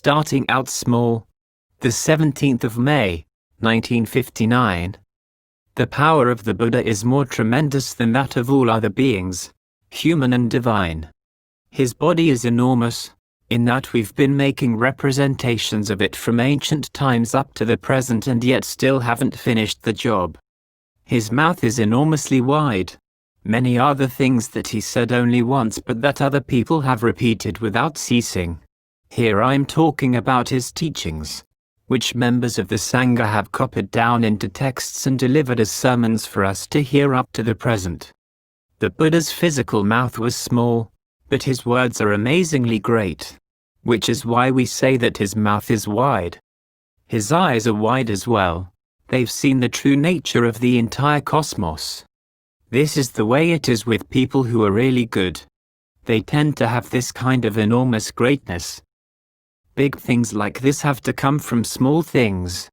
Starting out small. The 17th of May, 1959. The power of the Buddha is more tremendous than that of all other beings, human and divine. His body is enormous, in that we've been making representations of it from ancient times up to the present and yet still haven't finished the job. His mouth is enormously wide. Many are the things that he said only once but that other people have repeated without ceasing. Here I'm talking about his teachings, which members of the Sangha have copied down into texts and delivered as sermons for us to hear up to the present. The Buddha's physical mouth was small, but his words are amazingly great, which is why we say that his mouth is wide. His eyes are wide as well. They've seen the true nature of the entire cosmos. This is the way it is with people who are really good. They tend to have this kind of enormous greatness. Big things like this have to come from small things.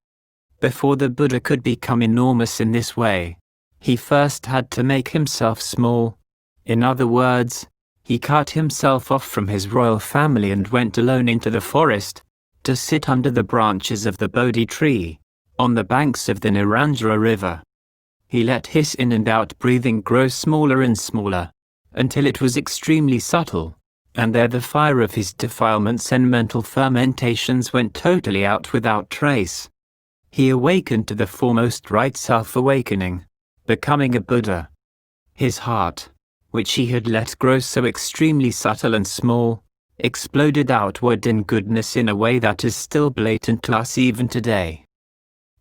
Before the Buddha could become enormous in this way, he first had to make himself small. In other words, he cut himself off from his royal family and went alone into the forest, to sit under the branches of the Bodhi tree, on the banks of the Naranja river. He let his in and out breathing grow smaller and smaller, until it was extremely subtle. And there the fire of his defilements and mental fermentations went totally out without trace. He awakened to the foremost right self-awakening, becoming a Buddha. His heart, which he had let grow so extremely subtle and small, exploded outward in goodness in a way that is still blatant to us even today.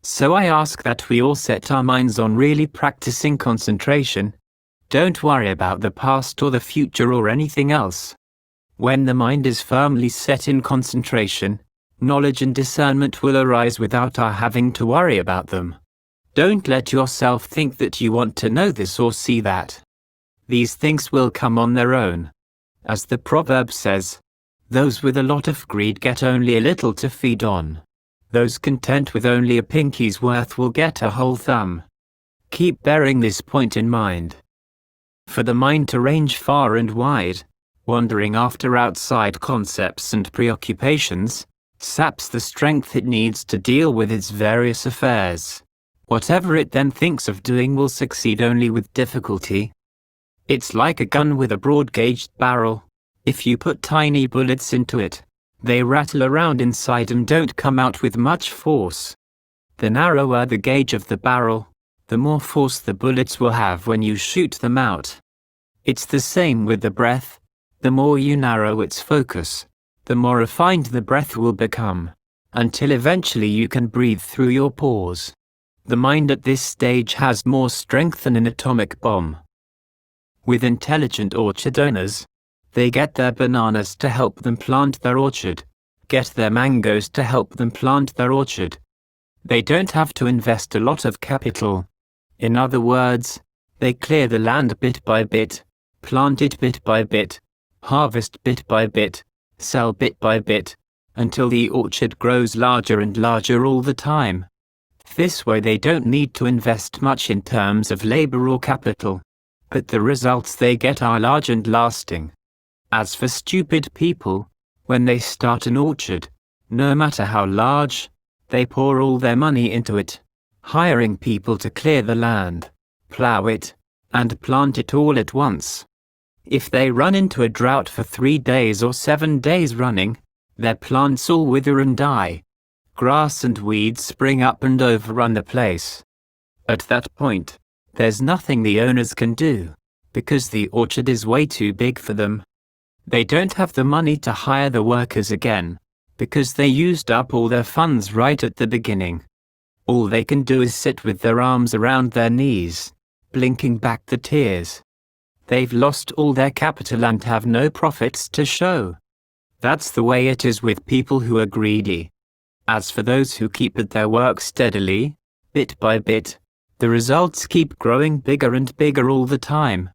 So I ask that we all set our minds on really practicing concentration. Don't worry about the past or the future or anything else. When the mind is firmly set in concentration, knowledge and discernment will arise without our having to worry about them. Don't let yourself think that you want to know this or see that. These things will come on their own. As the proverb says, those with a lot of greed get only a little to feed on. Those content with only a pinky's worth will get a whole thumb. Keep bearing this point in mind. For the mind to range far and wide, wandering after outside concepts and preoccupations, saps the strength it needs to deal with its various affairs. Whatever it then thinks of doing will succeed only with difficulty. It's like a gun with a broad-gauged barrel. If you put tiny bullets into it, they rattle around inside and don't come out with much force. The narrower the gauge of the barrel, the more force the bullets will have when you shoot them out. It's the same with the breath. The more you narrow its focus, the more refined the breath will become, until eventually you can breathe through your pores. The mind at this stage has more strength than an atomic bomb. With intelligent orchard owners, they get their bananas to help them plant their orchard, get their mangoes to help them plant their orchard. They don't have to invest a lot of capital. In other words, they clear the land bit by bit, plant it bit by bit, harvest bit by bit, sell bit by bit, until the orchard grows larger and larger all the time. This way they don't need to invest much in terms of labor or capital, but the results they get are large and lasting. As for stupid people, when they start an orchard, no matter how large, they pour all their money into it, hiring people to clear the land, plow it, and plant it all at once. If they run into a drought for 3 days or 7 days running, their plants all wither and die. Grass and weeds spring up and overrun the place. At that point, there's nothing the owners can do, because the orchard is way too big for them. They don't have the money to hire the workers again, because they used up all their funds right at the beginning. All they can do is sit with their arms around their knees, blinking back the tears. They've lost all their capital and have no profits to show. That's the way it is with people who are greedy. As for those who keep at their work steadily, bit by bit, the results keep growing bigger and bigger all the time.